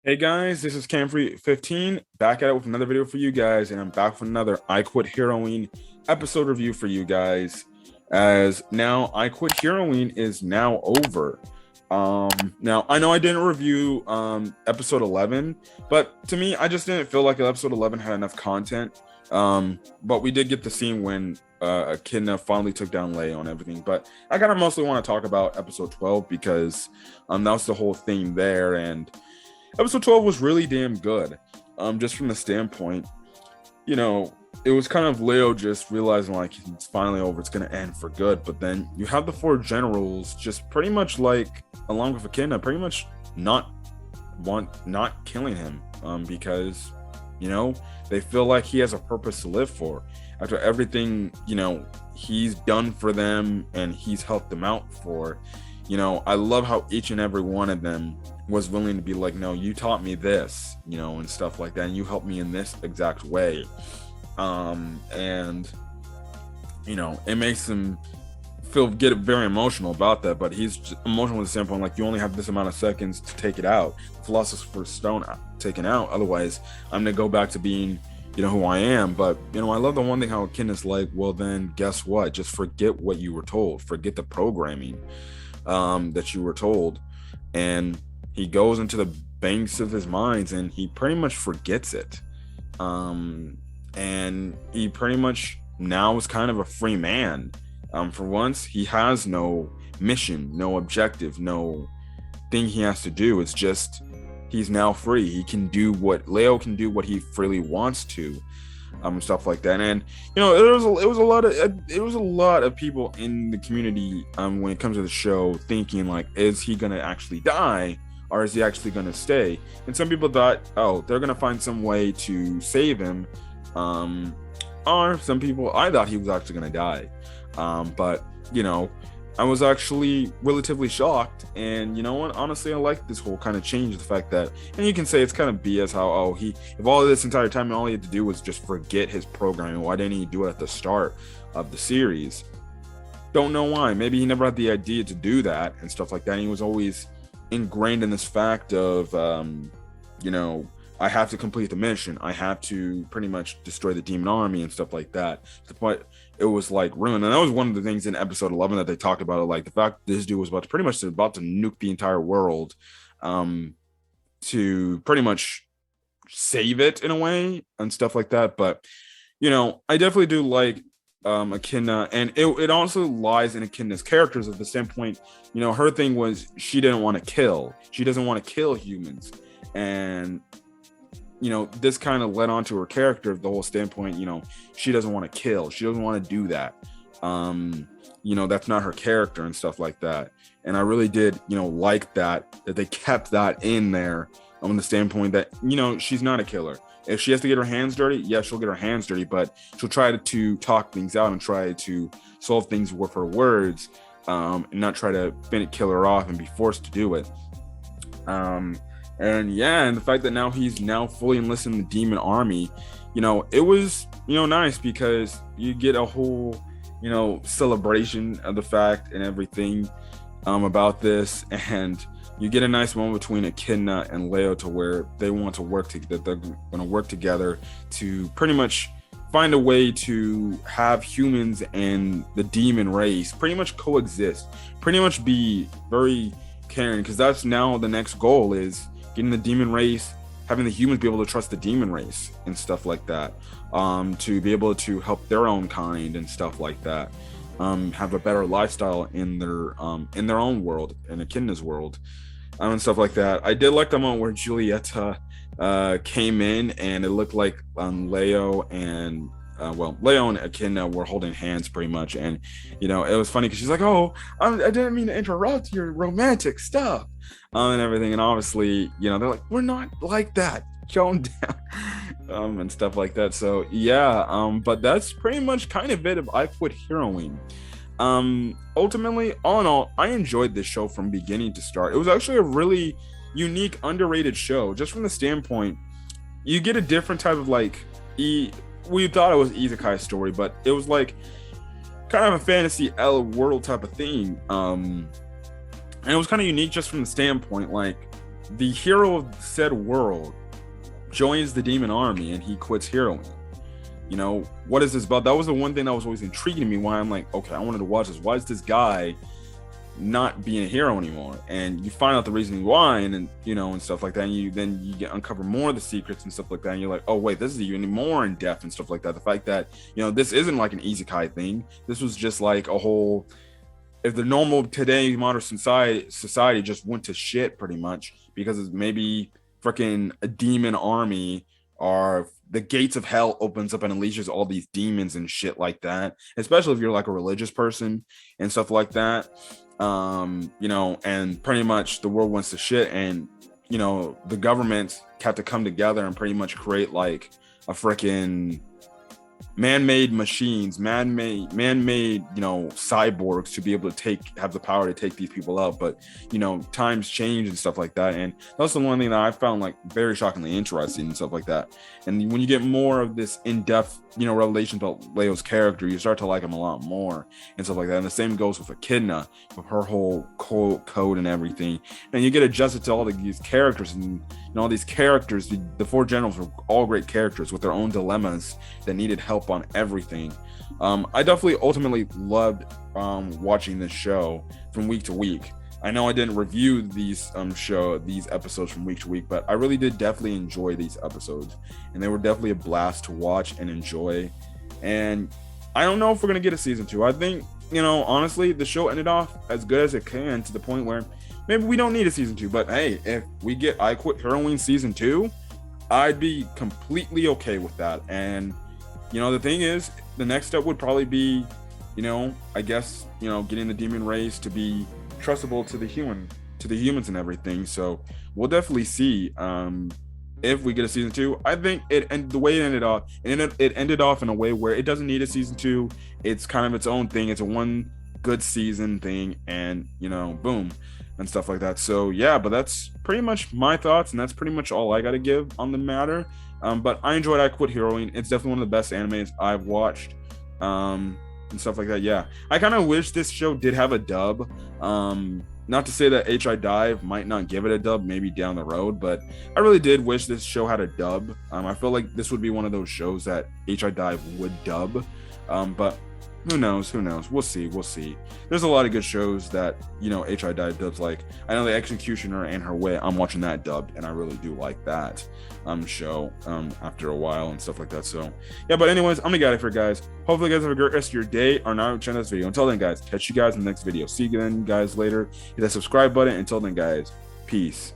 Hey guys, this is Camfrey15 back at it with another video for you guys, and I'm back with another I Quit Heroing episode review for you guys. As now, I Quit Heroing is now over. Now I know I didn't review episode 11, but to me, I just didn't feel like episode 11 had enough content. But we did get the scene when Echidna finally took down Leo and everything. But I kind of mostly want to talk about episode 12 because that was the whole thing there, and episode 12 was really damn good. Just from the standpoint, it was kind of Leo just realizing like it's finally over, it's gonna end for good. But then you have the four generals just pretty much like, along with Echidna, pretty much not killing him. Because they feel like he has a purpose to live for. After everything, he's done for them and he's helped them out for. I love how each and every one of them was willing to be like, no, you taught me this, and stuff like that, and you helped me in this exact way. And it makes him get very emotional about that, but he's just emotional at the standpoint like, you only have this amount of seconds to take it out. Philosopher's Stone taken out, otherwise I'm gonna go back to being who I am. But I love the one thing how Echidna's like, well then guess what, just forget what you were told, forget the programming that you were told. And he goes into the banks of his minds and he pretty much forgets it. And he pretty much now is kind of a free man. For once, he has no mission, no objective, no thing he has to do. It's just he's now free. He can do what Leo can do, what he freely wants to. Stuff like that. And it was a lot of people in the community when it comes to the show thinking like, is he gonna actually die or is he actually gonna stay? And some people thought, oh, they're gonna find some way to save him, or some people, I thought he was actually gonna die. But I was actually relatively shocked, and you know what? Honestly, I like this whole kind of change. The fact that, and you can say it's kind of BS how if all of this entire time all he had to do was just forget his programming, why didn't he do it at the start of the series? Don't know why. Maybe he never had the idea to do that and stuff like that. And he was always ingrained in this fact of, I have to complete the mission. I have to pretty much destroy the demon army and stuff like that. To the point it was like ruined. And that was one of the things in episode 11 that they talked about it, like the fact this dude was about to nuke the entire world, to pretty much save it in a way and stuff like that. But I definitely do like Echidna, and it also lies in Echidna's characters at the standpoint. Her thing was she didn't want to kill. She doesn't want to kill humans. And this kind of led on to her character, the whole standpoint, she doesn't want to kill. She doesn't want to do that. That's not her character and stuff like that. And I really did, like that they kept that in there on the standpoint that, she's not a killer. If she has to get her hands dirty, yeah, she'll get her hands dirty, but she'll try to talk things out and try to solve things with her words, and not try to kill her off and be forced to do it. And the fact that now he's fully enlisted in the demon army, it was, nice because you get a whole, celebration of the fact and everything about this. And you get a nice moment between Echidna and Leo to where they want to work together. They're going to work together to pretty much find a way to have humans and the demon race pretty much coexist, pretty much be very caring, because that's now the next goal is getting the demon race, having the humans be able to trust the demon race and stuff like that, to be able to help their own kind and stuff like that, have a better lifestyle in their own world, in Echidna's world, and stuff like that. I did like the moment where Julieta came in and it looked like Leo and Echidna were holding hands pretty much, and it was funny because she's like, oh, I didn't mean to interrupt your romantic stuff, and everything. And obviously, they're like, we're not like that, tone down, and stuff like that. So but that's pretty much kind of it of I Quit Heroing. Ultimately, all in all, I enjoyed this show from beginning to start. It was actually a really unique, underrated show, just from the standpoint you get a different type of we thought it was isekai story, but it was like kind of a fantasy world type of thing. And it was kind of unique just from the standpoint, like, the hero of said world joins the demon army and he quits heroing. You know, what is this about? That was the one thing that was always intriguing me, why I'm like, okay, I wanted to watch this. Why is this guy not being a hero anymore? And you find out the reason why, and you know, and stuff like that, and you get uncover more of the secrets and stuff like that, and you're like, oh wait, this is even more in depth and stuff like that. The fact that, you know, this isn't like an isekai thing. This was just like a whole, if the normal today modern society just went to shit pretty much because it's maybe freaking a demon army, or the gates of hell opens up and unleashes all these demons and shit like that, especially if you're like a religious person and stuff like that. You know, and pretty much the world wants to shit, and you know, the government have to come together and pretty much create like a freaking man-made machines, man-made, you know, cyborgs to be able to have the power to take these people out. But you know, times change and stuff like that, and that's the one thing that I found like very shockingly interesting and stuff like that. And when you get more of this in-depth, you know, revelation about Leo's character, you start to like him a lot more and stuff like that. And the same goes with Echidna, with her whole code and everything, and you get adjusted to all these characters, and you know, all these characters, the four generals were all great characters with their own dilemmas that needed help on everything. I definitely ultimately loved watching this show from week to week. I know I didn't review these episodes from week to week, but I really did definitely enjoy these episodes, and they were definitely a blast to watch and enjoy. And I don't know if we're gonna get a season 2. I think, you know, honestly, the show ended off as good as it can, to the point where maybe we don't need a season 2. But hey, if we get I Quit Heroing season 2, I'd be completely okay with that. And you know, the thing is, the next step would probably be, you know, I guess, you know, getting the demon race to be trustable to the humans and everything. So we'll definitely see if we get a season 2. I think the way it ended off, it ended off in a way where it doesn't need a season 2. It's kind of its own thing. It's a one good season thing, and you know, boom, and stuff like that. So yeah, but that's pretty much my thoughts, and that's pretty much all I got to give on the matter. But I enjoyed I Quit Heroing. It's definitely one of the best animes I've watched, and stuff like that. Yeah, I kind of wish this show did have a dub. Not to say that HI Dive might not give it a dub maybe down the road, but I really did wish this show had a dub. I feel like this would be one of those shows that HI Dive would dub, but who knows? We'll see. There's a lot of good shows that, you know, HI Dive dubs. Like, I know The Executioner and Her Way, I'm watching that dubbed, and I really do like that show after a while and stuff like that. So yeah, but anyways, I'm gonna get out of here, guys. Hopefully you guys have a great rest of your day or not watching this video. Until then, guys, catch you guys in the next video. See you then, guys, later. Hit that subscribe button. Until then, guys, peace.